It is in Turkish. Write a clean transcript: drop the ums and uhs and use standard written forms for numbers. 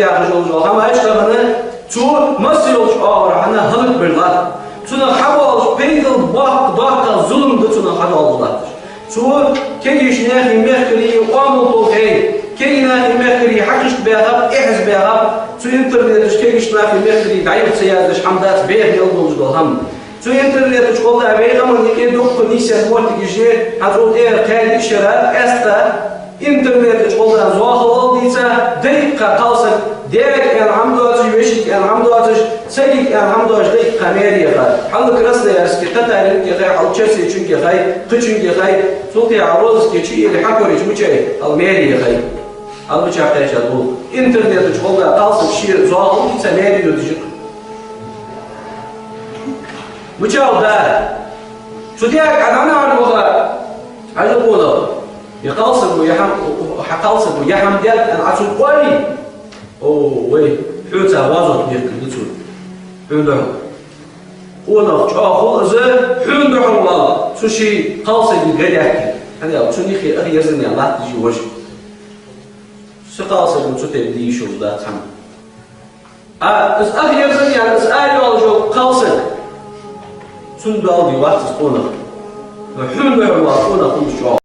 yakıcı olacak ama eşlerini çoğu masir olmuş ağırına halık birler. Tuna hava olmuş peydil bakka zulümdü tuna hava olmuşlardır. Çoğu kegişine himekri omul olgay, kegine himekri hakişt beğab, ihz beğab, şu internet kegişine himekri dayıp seyazış hamdat beğab yıl olacak ham. Şu internet şkolda beygamın iki doktor nişen mortigişi hazır eğer kaydı şerat esta internet şkoldan zuhal olduysa dakika kalsın diyerek elhamdülillah yeşik elhamdülillah sayık elhamdülillah dakika meriye kal. Halı kırası da yarısı katarin ki gay alçesi çünkü gay kıçın ki gay sulti aruz ki çiğli hakori çmuçay al meriye gay. Al bıçak yaşa bu. İnternet şkolda kalsın şiir zuhal olduysa meriye ödeyecek. Bıçağı da şu diğer adamı arıyorlar. Acı bunu. يقالص حقالص ويحم ديال أنا عشان قوي أوه وي حوت عوازة ديال كل حوندر ونا أخو زه حوندر والله شو شيء قالص يقدر يحكي هذا شو نيخي أخي يزني الله تجي وجه شو قالص شو تبدي شو ده تام أخي يزني يعني أسأل والله شو قالص شو ده اللي وقت قونا حوندر والله قونا كل شو